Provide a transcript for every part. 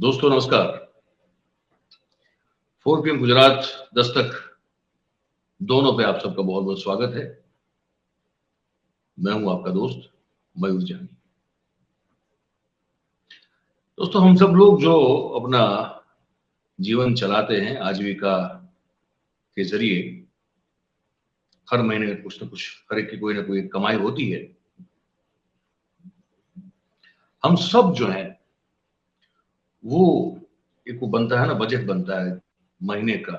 दोस्तों नमस्कार। 4 PM गुजरात दस्तक दोनों पे आप सबका बहुत बहुत स्वागत है। मैं हूं आपका दोस्त मयूर जानी। दोस्तों हम सब लोग जो अपना जीवन चलाते हैं आजीविका के जरिए, हर महीने कुछ न कुछ हर एक की कोई ना कोई कमाई होती है। हम सब जो है वो एक वो बनता है ना, बजट बनता है महीने का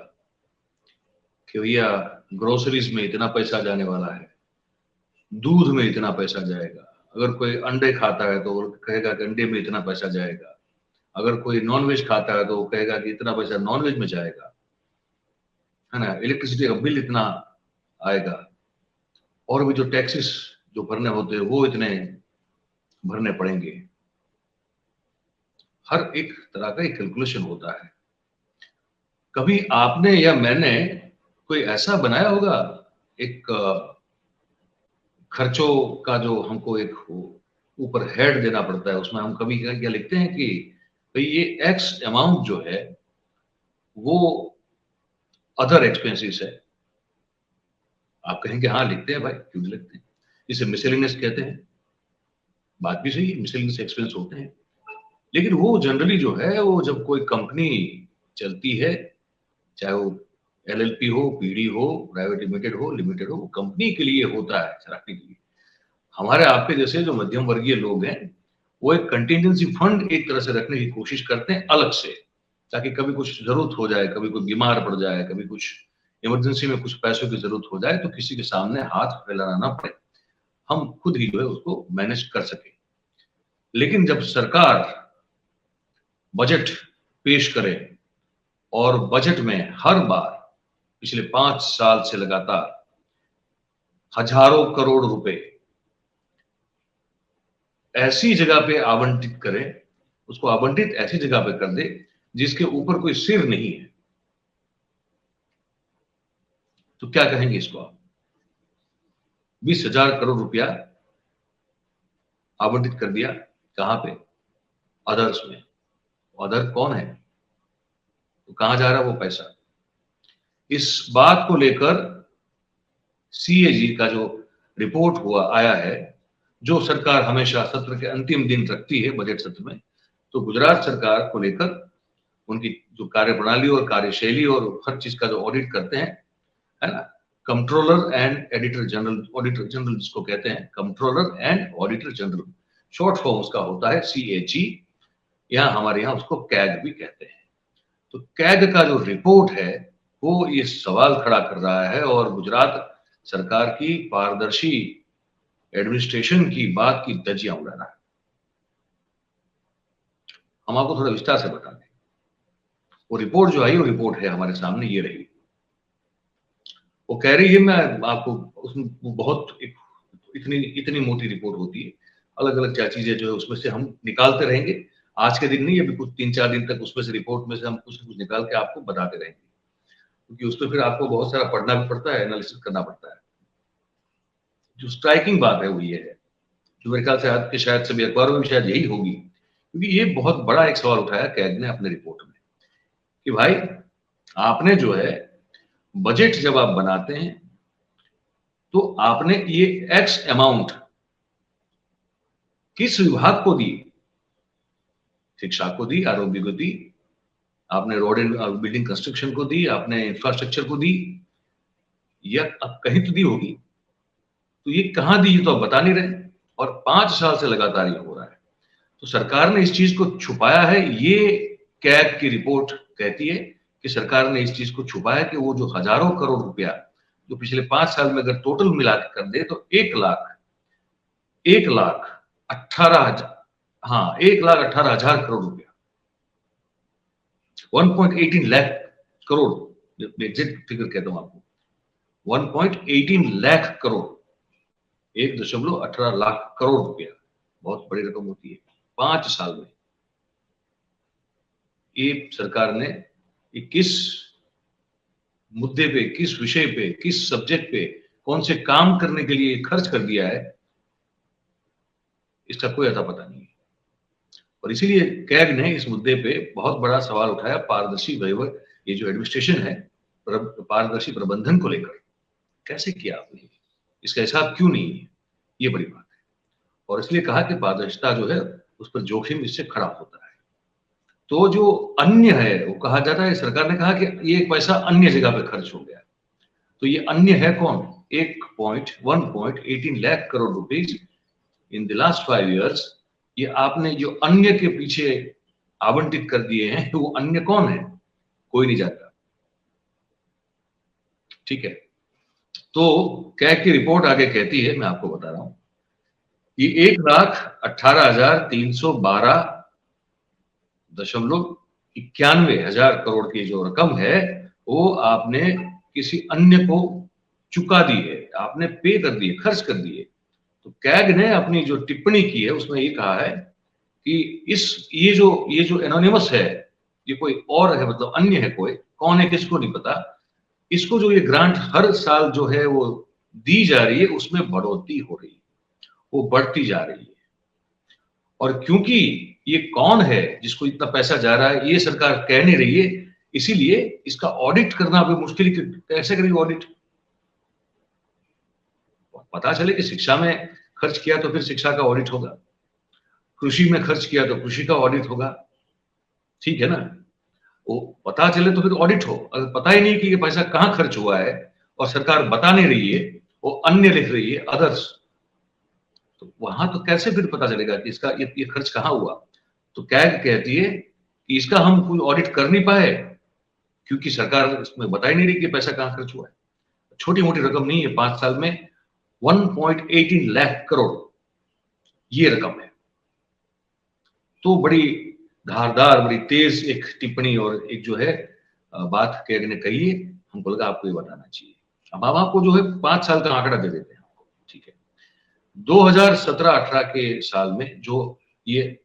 कि भैया ग्रोसरीज में इतना पैसा जाने वाला है, दूध में इतना पैसा जाएगा, अगर कोई अंडे खाता है तो वो कहेगा कि अंडे में इतना पैसा जाएगा, अगर कोई नॉनवेज खाता है तो वो कहेगा कि इतना पैसा नॉनवेज में जाएगा, है ना, इलेक्ट्रिसिटी का बिल इतना आएगा, और भी जो टैक्सेस जो भरने होते हैं वो इतने भरने पड़ेंगे। हर एक तरह का एक कैलकुलेशन होता है। कभी आपने या मैंने कोई ऐसा बनाया होगा एक खर्चों का जो हमको एक ऊपर हेड देना पड़ता है, उसमें हम कभी क्या लिखते हैं कि भाई ये एक्स अमाउंट जो है वो अदर एक्सपेंसेस है। आप कहेंगे हाँ लिखते हैं भाई, क्यों नहीं लिखते हैं, इसे मिसलेनियस कहते हैं। बात भी सही है, मिसलेनियस एक्सपेंस होते हैं, लेकिन वो जनरली जो है वो जब कोई कंपनी चलती है, चाहे वो LLP हो, PD हो, प्राइवेट लिमिटेड हो, वो कंपनी के लिए होता है, चलाने के लिए। हमारे आपके जैसे जो मध्यम वर्गीय लोग हैं वो एक कंटिजेंसी फंड एक तरह से रखने की कोशिश करते हैं अलग से, ताकि कभी कुछ जरूरत हो जाए, कभी कोई बीमार पड़ जाए, कभी कुछ इमरजेंसी में कुछ पैसों की जरूरत हो जाए तो किसी के सामने हाथ फैलाना ना पड़े, हम खुद ही जो है उसको मैनेज कर सके। लेकिन जब सरकार बजट पेश करे और बजट में हर बार पिछले 5 साल से लगातार हजारों करोड़ रुपए ऐसी जगह पे आवंटित करे, उसको आवंटित ऐसी जगह पे कर दे जिसके ऊपर कोई सिर नहीं है, तो क्या कहेंगे इसको आप? 20,000 करोड़ रुपया आवंटित कर दिया, कहां पे? अदर्स में। अदर कौन है, तो कहां जा रहा है वो पैसा? इस बात को लेकर CAG का जो रिपोर्ट आया है, जो सरकार हमेशा सत्र के अंतिम दिन रखती है बजट सत्र में, तो गुजरात सरकार को लेकर उनकी जो कार्यप्रणाली और कार्यशैली और हर चीज का जो ऑडिट करते हैं, है ना, कंट्रोलर एंड ऑडिटर जनरल जिसको कहते हैं, controller and auditor general, short form उसका होता है CAG, यहाँ हमारे यहाँ उसको कैग भी कहते हैं। तो कैग का जो रिपोर्ट है वो ये सवाल खड़ा कर रहा है और गुजरात सरकार की पारदर्शी एडमिनिस्ट्रेशन की बात की धज्जियां उड़ा रहा है। हम आपको थोड़ा विस्तार से बता दें, वो रिपोर्ट जो आई वो रिपोर्ट है हमारे सामने, ये रही। वो कह रही है, मैं आपको उसमें बहुत इतनी इतनी मोटी रिपोर्ट होती है, अलग अलग क्या चीजें जो है उसमें से हम निकालते रहेंगे। आज के दिन नहीं, अभी कुछ 3-4 दिन तक उसमें से रिपोर्ट में से हम कुछ न कुछ निकाल के आपको बताते रहेंगे, क्योंकि उसमें फिर आपको बहुत सारा पढ़ना भी पड़ता है, एनालिसिस करना पड़ता है। जो स्ट्राइकिंग बात है वो ये है, जो मेरे ख्याल से आपके शायद सभी अखबारों में भी शायद यही होगी, क्योंकि ये बहुत बड़ा एक सवाल उठाया कैग ने अपने रिपोर्ट में कि भाई आपने जो है बजट जब आप बनाते हैं तो आपने ये एक्स अमाउंट किस विभाग को दी? शिक्षा को दी, आरोग्य को दी, आपने रोड एंड बिल्डिंग कंस्ट्रक्शन को दी, आपने इंफ्रास्ट्रक्चर को दी, या अब कहीं तो दी होगी, तो ये कहां दी ये तो आप बता नहीं रहे, और 5 साल से लगातार ये हो रहा है। तो सरकार ने इस चीज को छुपाया है। ये कैग की रिपोर्ट कहती है कि सरकार ने इस चीज को छुपाया कि वो जो हजारों करोड़ रुपया जो पिछले 5 साल में अगर टोटल मिला के कर दे तो 1,18,000, हाँ 1,18,000 करोड़ रुपया, 1.18 लाख करोड़, एग्जैक्ट फिगर कहता हूं आपको, 1.18 लाख करोड़, 1.18 लाख करोड़ रुपया, बहुत बड़ी रकम होती है 5 साल में। ये सरकार ने किस मुद्दे पे, किस विषय पे, किस सब्जेक्ट पे, कौन से काम करने के लिए खर्च कर दिया है, इसका कोई अता पता नहीं है। और इसीलिए कैग ने इस मुद्दे पे बहुत बड़ा सवाल उठाया, पारदर्शी वहीवट, ये जो एडमिनिस्ट्रेशन है, पारदर्शी प्रबंधन को लेकर कैसे किया आपने, इसका हिसाब क्यों नहीं है, ये बड़ी बात है। और इसलिए कहा कि पारदर्शिता जो है उस पर जोखिम इससे खड़ा होता है। तो जो अन्य है वो कहा जाता है, सरकार ने कहा कि ये पैसा अन्य जगह पे खर्च हो गया। तो ये अन्य है कौन? 1.18 lakh crore rupees in the last 5 years, ये आपने जो अन्य के पीछे आवंटित कर दिए हैं, वो अन्य कौन है? कोई नहीं जानता। ठीक है, तो कैग की रिपोर्ट आगे कहती है, मैं आपको बता रहा हूं, ये 1,18,312.91 करोड़ की जो रकम है वो आपने किसी अन्य को चुका दी है, आपने पे कर दी है, खर्च कर दी है। तो कैग ने अपनी जो टिप्पणी की है उसमें ये कहा है कि ये जो एनोनिमस है, ये कोई और है, मतलब अन्य है, कोई कौन है किसको नहीं पता, इसको जो ये ग्रांट हर साल जो है वो दी जा रही है उसमें बढ़ोतरी हो रही है, वो बढ़ती जा रही है। और क्योंकि ये कौन है जिसको इतना पैसा जा रहा है ये सरकार कह नहीं रही है, इसीलिए इसका ऑडिट करना भी मुश्किल। कैसे करेगी ऑडिट? पता चले कि शिक्षा में खर्च किया तो फिर शिक्षा का ऑडिट होगा, कृषि में खर्च किया तो कृषि का ऑडिट होगा, ठीक है ना। वो पता चले तो फिर ऑडिट हो। अगर पता ही नहीं कि ये पैसा कहां खर्च हुआ है और सरकार बता नहीं रही है, वो अन्य लिख रही है, अदर्स, तो वहां तो कैसे फिर पता चलेगा कि इसका ये खर्च कहां हुआ? तो कैग कहती है कि इसका हम कोई ऑडिट कर नहीं पाए क्योंकि सरकार इसमें बता ही नहीं रही कि पैसा कहां खर्च हुआ है। छोटी मोटी रकम नहीं है, 5 साल में 1.18 लाख करोड़ ये रकम है। तो बड़ी धारदार, बड़ी तेज एक टिप्पणी और एक जो है बात कैग ने कही है, हमको लगा आपको ये बताना चाहिए। अब हम आपको जो है 5 साल का आंकड़ा दे देते हैं, ठीक है। 2017-18 के साल में जो ये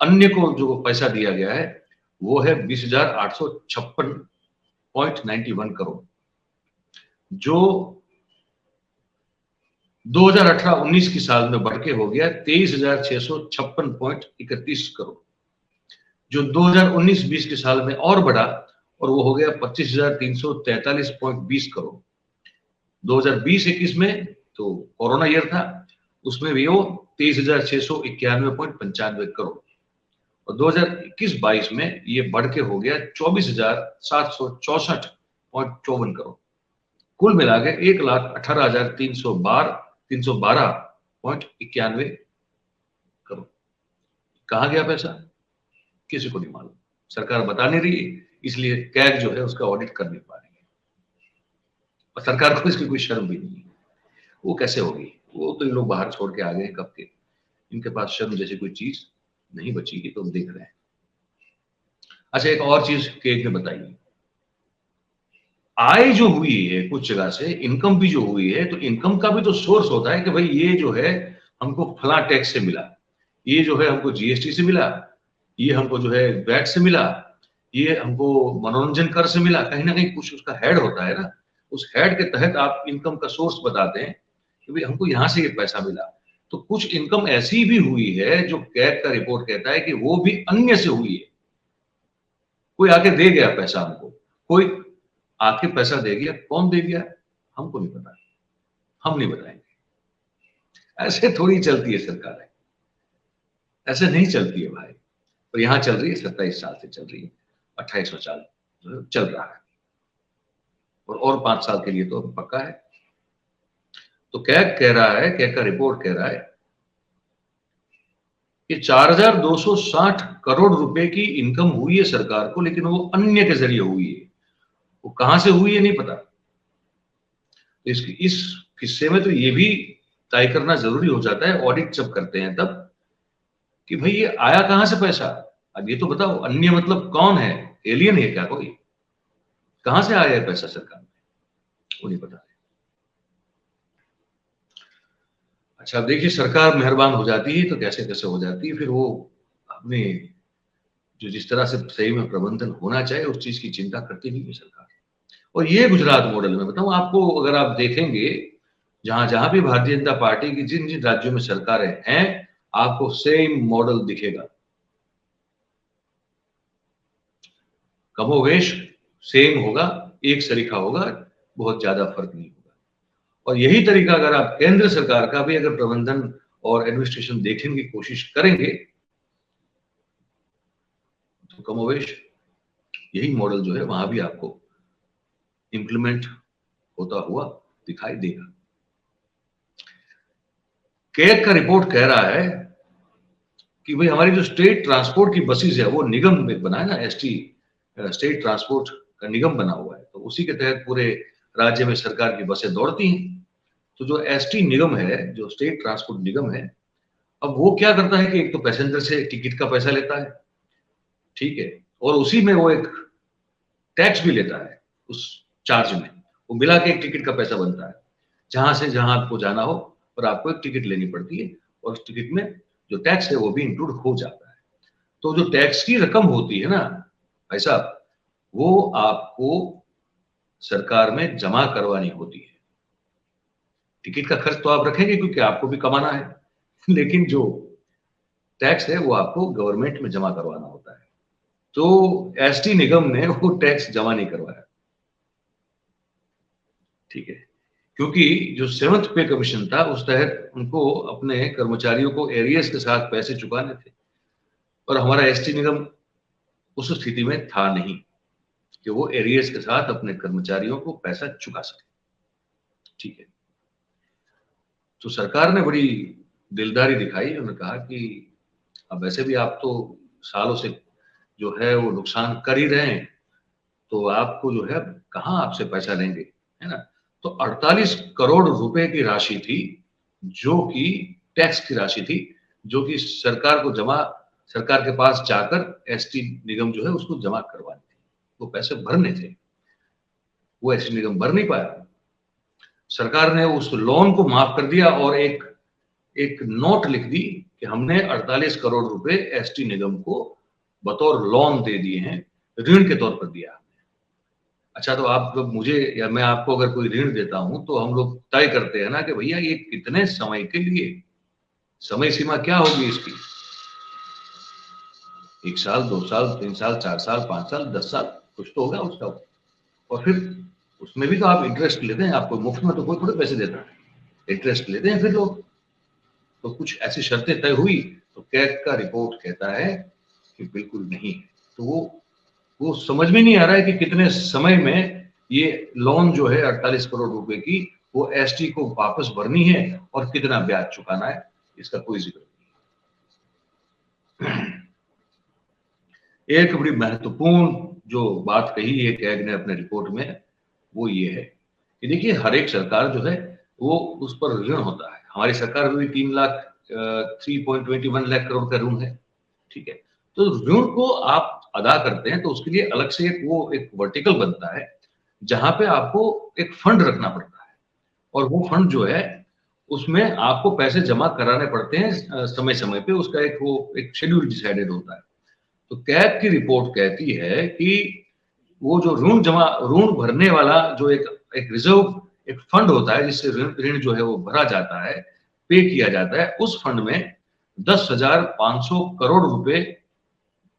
अन्य को जो पैसा दिया गया है वो है 20,856.91 करोड़, जो 2018-19 की साल में बढ़ के हो गया 23,656.31 करोड़, जो 2019-20 के साल में और बढ़ा और वो हो गया 25,343.20 करोड़। 2020-21 में तो कोरोना ईयर था, उसमें भी वो 23,691.95 करोड़, और 2021-22 में ये बढ़ के हो गया 24,764.54 करोड़। कुल मिला के 1,18,312.91 करोड़। कहां गया पैसा? किसी को नहीं मालूम, सरकार बता नहीं रही है, इसलिए कैग जो है उसका ऑडिट कर नहीं पा रही है। और सरकार को इसकी कोई शर्म भी नहीं है, वो कैसे होगी? वो तो इन लोग बाहर छोड़ के आ गए कब के, इनके पास शर्म जैसी कोई चीज नहीं बची है, तो हम देख रहे हैं। अच्छा, एक और चीज कैग ने बताई, आय जो हुई है कुछ जगह से, इनकम भी जो हुई है, तो इनकम का भी तो सोर्स होता है कि भाई ये जो है हमको फला टैक्स से मिला, ये जो है हमको जीएसटी से मिला, ये हमको जो है वैट से मिला, ये हमको मनोरंजन कर से मिला। कहीं ना कहीं कुछ उसका हेड होता है ना, उस हेड के तहत आप इनकम का सोर्स बताते हैं कि भाई हमको यहां से ये पैसा मिला। तो कुछ इनकम ऐसी भी हुई है जो कैग का रिपोर्ट कहता है कि वो भी अन्य से हुई है। कोई आके दे गया पैसा हमको, कोई आके पैसा दे गया, कौन दे गया हमको नहीं पता, हम नहीं बताएंगे। ऐसे थोड़ी चलती है सरकार, ऐसे नहीं चलती है भाई। और यहां चल रही है, 27 साल से चल रही है, 28वां साल चल रहा है, और 5 साल के लिए तो पक्का है। तो कैग कह रहा है, कैग का रिपोर्ट कह रहा है कि 4,260 करोड़ रुपए की इनकम हुई है सरकार को, लेकिन वो अन्य के जरिए हुई है। वो कहां से हुई है नहीं पता। इस किस्से में तो ये भी तय करना जरूरी हो जाता है ऑडिट जब करते हैं तब, कि भाई ये आया कहां से पैसा। अब ये तो बताओ, अन्य मतलब कौन है? एलियन है क्या कोई? कहां से आया है पैसा सरकार में? वो नहीं पता। अच्छा, अब देखिए, सरकार मेहरबान हो जाती है तो कैसे कैसे हो जाती है, फिर वो अपने जो जिस तरह से सही में प्रबंधन होना चाहिए उस चीज की चिंता करती नहीं है सरकार। और ये गुजरात मॉडल में बताऊं आपको, अगर आप देखेंगे जहां जहां भी भारतीय जनता पार्टी की जिन जिन राज्यों में सरकारें हैं, आपको सेम मॉडल दिखेगा। कमोवेश सेम होगा, एक सरीखा होगा, बहुत ज्यादा फर्क नहीं होगा। और यही तरीका अगर आप केंद्र सरकार का भी अगर प्रबंधन और एडमिनिस्ट्रेशन देखने की कोशिश करेंगे तो कमोवेश यही मॉडल जो है वहां भी आपको इंप्लीमेंट होता हुआ दिखाई देगा। कैग का रिपोर्ट कह रहा है कि भाई हमारी जो स्टेट ट्रांसपोर्ट की बसेस है वो निगम में बना है ना, एसटी स्टेट ट्रांसपोर्ट का निगम बना हुआ है, तो उसी के तहत पूरे राज्य में सरकार की बसें दौड़ती हैं। तो जो एसटी निगम है, जो स्टेट ट्रांसपोर्ट निगम है, अब वो क्या करता है कि एक तो पैसेंजर से टिकट का पैसा लेता है, ठीक है, और उसी में वो एक टैक्स भी लेता है, उस चार्ज में वो मिला के एक टिकट का पैसा बनता है। जहां से जहां आपको जाना हो और आपको एक टिकट लेनी पड़ती है और उस टिकट में जो टैक्स है वो भी इंक्लूड हो जाता है। तो जो टैक्स की रकम होती है ना भाई साहब, वो आपको सरकार में जमा करवानी होती है। टिकट का खर्च तो आप रखेंगे क्योंकि आपको भी कमाना है, लेकिन जो टैक्स है वो आपको गवर्नमेंट में जमा करवाना होता है। तो एसटी निगम ने वो टैक्स जमा नहीं करवाया, ठीक है, क्योंकि जो 7th पे कमीशन था उस तहत उनको अपने कर्मचारियों को एरियर्स के साथ पैसे चुकाने थे, और हमारा एसटी निगम उस स्थिति में था नहीं कि वो एरियर्स के साथ अपने कर्मचारियों को पैसा चुका सके, ठीक है। तो सरकार ने बड़ी दिलदारी दिखाई, उन्होंने कहा कि अब वैसे भी आप तो सालों से जो है वो नुकसान कर ही रहे हैं, तो आपको जो है कहाँ आपसे पैसा लेंगे, है ना। तो 48 करोड़ रुपए की राशि थी जो कि टैक्स की राशि थी, जो कि सरकार को जमा, सरकार के पास जाकर एसटी निगम जो है उसको जमा करवानी थी, वो पैसे भरने थे, वो एसटी निगम भर नहीं पाया। सरकार ने उस लोन को माफ कर दिया और एक एक नोट लिख दी कि हमने 48 करोड़ रुपए एसटी निगम को बतौर लोन दे दिए हैं, ऋण के तौर पर दिया। अच्छा, तो आप जब मुझे या मैं आपको अगर कोई ऋण देता हूं तो हम लोग तय करते हैं ना कि भैया ये कितने समय के लिए, समय सीमा क्या होगी इसकी, 1 साल, 2 साल, 3 साल, 4 साल, 5 साल, 10 साल, कुछ तो होगा उसका। और फिर उसमें भी तो आप इंटरेस्ट लेते हैं, आपको मुफ्त में तो कोई थोड़े पैसे देता है, इंटरेस्ट लेते हैं फिर लोग। तो कुछ ऐसी शर्तें तय हुई, तो कैग का रिपोर्ट कहता है कि बिल्कुल नहीं। तो वो समझ में नहीं आ रहा है कि कितने समय में ये लोन जो है 48 करोड़ रुपए की वो एसटी को वापस भरनी है और कितना ब्याज चुकाना है, इसका कोई जिक्र नहीं। एक बड़ी महत्वपूर्ण जो बात कही है कैग ने अपने रिपोर्ट में, वो ये है कि देखिए हर एक सरकार जो है वो उस पर ऋण होता है। हमारी सरकार में भी 3.21 लाख करोड़ का ऋण है, ठीक है। तो ऋण को आप अदा करते हैं तो उसके लिए अलग से एक वर्टिकल बनता है जहां पे आपको एक फंड रखना पड़ता है, और वो फंड जो है उसमें आपको पैसे जमा कराने पड़ते हैं समय समय पे, उसका एक शेड्यूल डिसाइडेड होता है। तो कैग की रिपोर्ट कहती है कि वो जो ऋण भरने वाला जो एक एक रिजर्व एक फंड होता है जिससे ऋण जो है वो भरा जाता है, पे किया जाता है, उस फंड में 10,500 करोड़ रुपए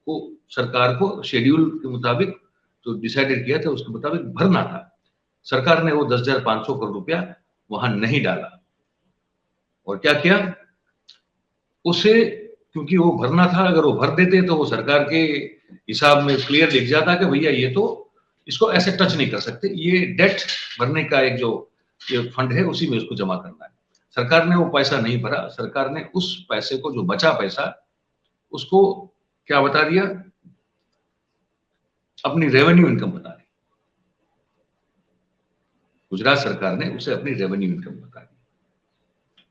को सरकार को शेड्यूल के मुताबिक जो डिसाइडेड किया था उसके मुताबिक भरना था। सरकार ने वो 10,500 करोड़ रुपया वहां नहीं डाला, और क्या किया उसे, क्योंकि वो भरना था, अगर वो भर देते तो वो सरकार के हिसाब में क्लियर लिख जाता कि भैया ये तो इसको ऐसे टच नहीं कर सकते, ये डेट भरने का एक जो ये फंड है उसी में उसको जमा करना है। सरकार ने वो पैसा नहीं भरा, सरकार ने उस पैसे को, जो बचा पैसा, उसको क्या बता दिया, अपनी रेवेन्यू इनकम बता दी। गुजरात सरकार ने उसे अपनी रेवेन्यू इनकम बता दी,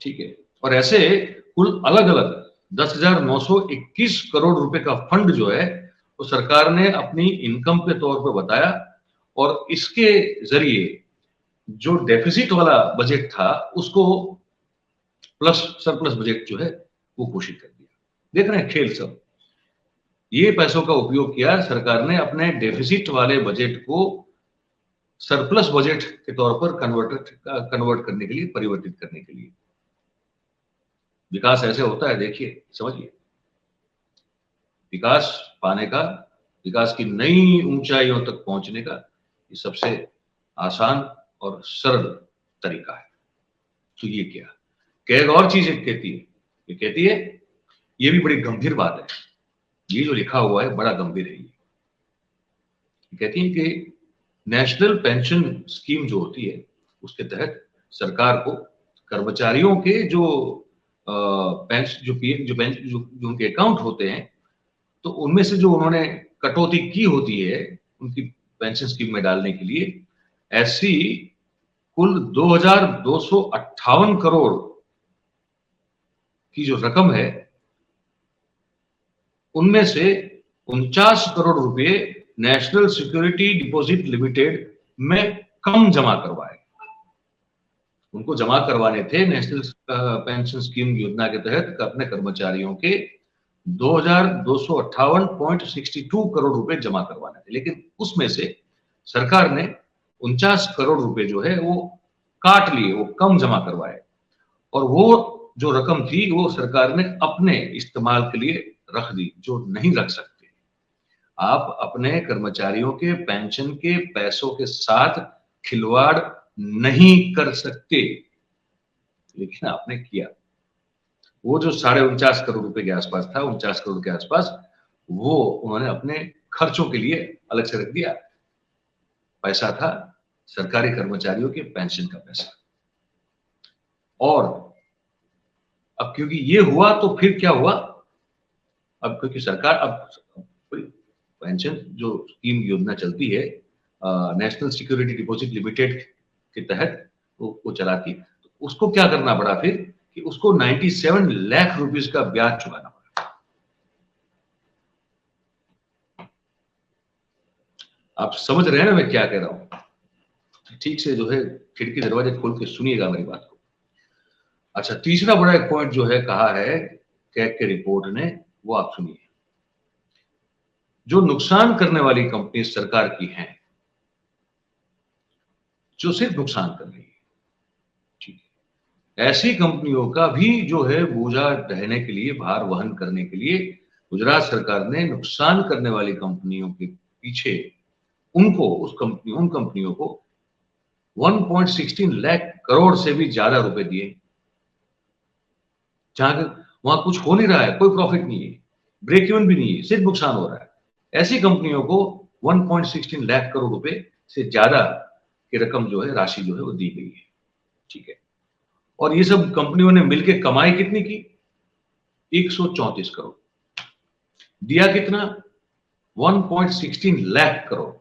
ठीक है। और ऐसे कुल अलग अलग 10,921 करोड़ रुपए का फंड जो है वो सरकार ने अपनी इनकम के तौर पर बताया, और इसके जरिए जो डेफिसिट वाला बजट था उसको प्लस सरप्लस बजट जो है वो घोषित कर दिया। देख रहे हैं खेल सब, ये पैसों का उपयोग किया सरकार ने अपने डेफिसिट वाले बजट को सरप्लस बजट के तौर पर कन्वर्ट करने के लिए, परिवर्तित करने के लिए। विकास ऐसे होता है, देखिए समझिए, विकास पाने का विकास की नई ऊंचाइयों तक पहुंचने का ये सबसे आसान और सरल तरीका है। तो ये क्या एक और चीज कहती है, ये कहती है, ये भी बड़ी गंभीर बात है, ये जो लिखा हुआ है बड़ा गंभीर है। ये कहती है कि नेशनल पेंशन स्कीम जो होती है उसके तहत सरकार को कर्मचारियों के जो पेंशन जो उनके अकाउंट होते हैं, तो उनमें से जो उन्होंने कटौती की होती है उनकी पेंशन स्कीम में डालने के लिए, ऐसी कुल 2258 करोड़ की जो रकम है, उनमें से 49 करोड़ रुपए नेशनल सिक्योरिटी डिपॉजिट लिमिटेड में कम जमा करवाए। उनको जमा करवाने थे नेशनल पेंशन स्कीम योजना के तहत अपने कर्मचारियों के 2258.62 करोड़ रुपए जमा करवाने थे, लेकिन उसमें से सरकार ने 49 करोड़ रुपए जो है वो काट लिए, वो कम जमा करवाए, और वो जो रकम थी वो सरकार ने अपने इस्तेमाल के लिए रख दी, जो नहीं रख सकते। आप अपने कर्मचारियों के पेंशन के पैसों के साथ खिलवाड़ नहीं कर सकते, लेकिन आपने किया। वो जो 49.5 करोड़ रुपए के आसपास था, 49 करोड़ के आसपास, वो उन्होंने अपने खर्चों के लिए अलग से रख दिया। पैसा था सरकारी कर्मचारियों के पेंशन का पैसा। और अब क्योंकि ये हुआ तो फिर क्या हुआ, अब क्योंकि सरकार अब पेंशन जो स्कीम योजना चलती है नेशनल सिक्योरिटी डिपॉजिट लिमिटेड के तहत वो चलाती, तो उसको क्या करना पड़ा फिर कि उसको 97 लाख रुपीस का ब्याज चुकाना पड़ा। आप समझ रहे हैं ना मैं क्या कह रहा हूं? ठीक से जो है खिड़की दरवाजे खोल के सुनिएगा मेरी बात को। अच्छा, तीसरा बड़ा एक पॉइंट जो है कहा है कैग के रिपोर्ट ने, वो आप सुनिए। जो नुकसान करने वाली कंपनी सरकार की हैं, जो सिर्फ नुकसान कर रही है, ठीक है, ऐसी कंपनियों का भी जो है बोझा ढहने के लिए, भार वहन करने के लिए गुजरात सरकार ने नुकसान करने वाली कंपनियों के पीछे उन कंपनियों को 1.16 लाख करोड़ से भी ज्यादा रुपए दिए, जहां वहां कुछ हो नहीं रहा है, कोई प्रॉफिट नहीं है, ब्रेक इवन भी नहीं है, सिर्फ नुकसान हो रहा है। ऐसी कंपनियों को 1.16 लाख करोड़ रुपए से ज्यादा की रकम जो है, राशि जो है वो दी गई है, ठीक है। और ये सब कंपनियों ने मिलकर कमाई कितनी की? 134 करोड़। दिया कितना? 1.16 लाख करोड़।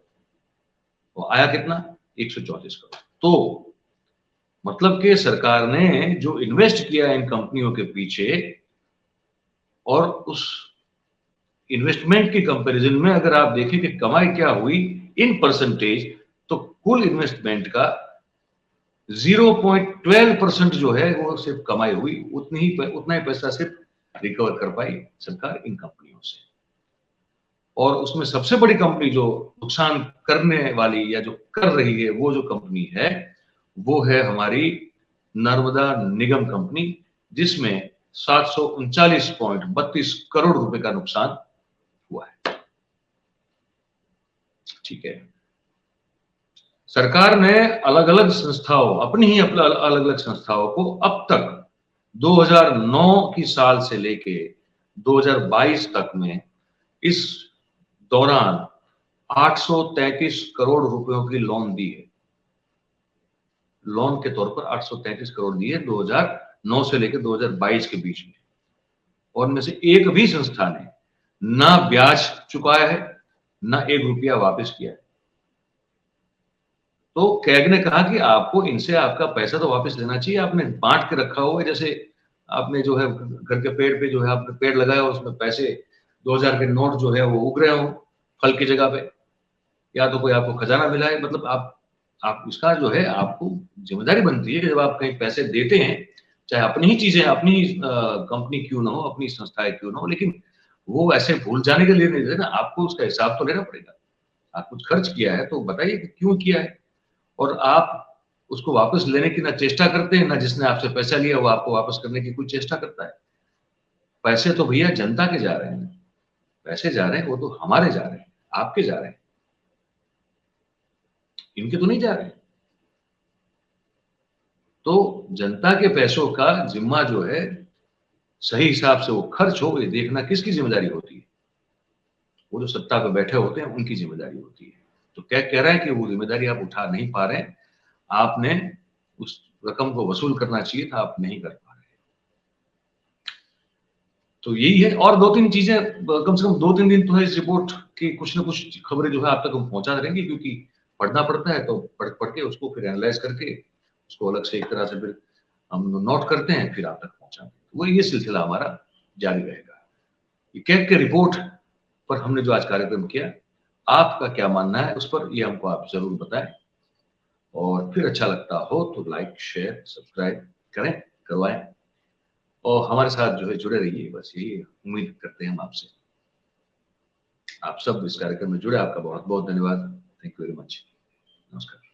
तो आया कितना? 134 करोड़। तो मतलब कि सरकार ने जो इन्वेस्ट किया इन कंपनियों के पीछे, और उस इन्वेस्टमेंट की कंपैरिजन में अगर आप देखें कि कमाई क्या हुई इन परसेंटेज, तो कुल इन्वेस्टमेंट का 0.12% जो है वो सिर्फ कमाई हुई, उतना ही पैसा सिर्फ रिकवर कर पाई सरकार इन कंपनियों से। और उसमें सबसे बड़ी कंपनी जो नुकसान करने वाली या जो कर रही है, वो जो कंपनी है वो है हमारी नर्मदा निगम कंपनी, जिसमें 739.32 करोड़ रुपए का नुकसान हुआ है, ठीक है। सरकार ने अलग अलग संस्थाओं, अपनी ही अलग अलग संस्थाओं को अब तक 2009 की साल से लेके 2022 तक में इस दौरान 833 करोड़ रुपयों की लोन दी है। लोन के तौर पर 833 करोड़ दिए 2009 से लेकर 2022 के बीच में, और उनमें से एक भी संस्था ने ना ब्याज चुकाया है, ना 1 रुपया वापस किया है। तो कैग ने कहा कि आपको इनसे आपका पैसा तो वापस लेना चाहिए, आपने बांट के रखा हुआ है, जैसे आपने जो है घर के पेड़ पे जो है आपने पेड़ लगाया, उसमें पैसे 2000 के नोट जो है वो उग रहे हो फल की जगह पे, या तो कोई आपको खजाना मिला है। मतलब आप इसका जो है आपको जिम्मेदारी बनती है कि जब आप कहीं पैसे देते हैं, चाहे अपनी ही चीजें, अपनी कंपनी क्यों ना हो, अपनी संस्थाएं क्यों ना हो, लेकिन वो ऐसे भूल जाने के लिए नहीं देते ना, आपको उसका हिसाब तो लेना पड़ेगा। आप कुछ खर्च किया है तो बताइए कि क्यों किया है, और आप उसको वापस लेने की ना चेष्टा करते हैं, ना जिसने आपसे पैसा लिया वो आपको वापस करने की कोई चेष्टा करता है। पैसे तो भैया जनता के जा रहे हैं, पैसे जा रहे हैं, वो तो हमारे जा रहे हैं, आपके जा रहे हैं, इनके तो नहीं जा रहे। तो जनता के पैसों का जिम्मा जो है सही हिसाब से वो खर्च हो, ये देखना किसकी जिम्मेदारी होती है? वो जो सत्ता पे बैठे होते हैं उनकी जिम्मेदारी होती है। तो क्या कह रहा है कि वो जिम्मेदारी आप उठा नहीं पा रहे हैं, आपने उस रकम को वसूल करना चाहिए था, आप नहीं कर पा रहे। तो यही है। और 2-3 चीजें, कम से कम 2-3 दिन तो है, इस रिपोर्ट की कुछ ना कुछ खबरें जो है आप तक हम पहुंचा रहेंगे, क्योंकि पढ़ना पड़ता है, तो पढ़ के उसको फिर एनालाइज करके उसको अलग से एक तरह से फिर हम नोट करते हैं, फिर आप तक पहुंचाते हैं। वो ये सिलसिला हमारा जारी रहेगा। ये कैग के रिपोर्ट पर हमने जो आज कार्यक्रम किया, आपका क्या मानना है उस पर, ये हमको आप जरूर बताएं। और फिर अच्छा लगता हो तो लाइक, शेयर, सब्सक्राइब करें, करवाएं, और हमारे साथ जो है जुड़े रहिए, बस यही उम्मीद करते हैं हम आपसे। आप सब इस कार्यक्रम में जुड़े, आपका बहुत बहुत धन्यवाद। Thank you very much. नमस्कार।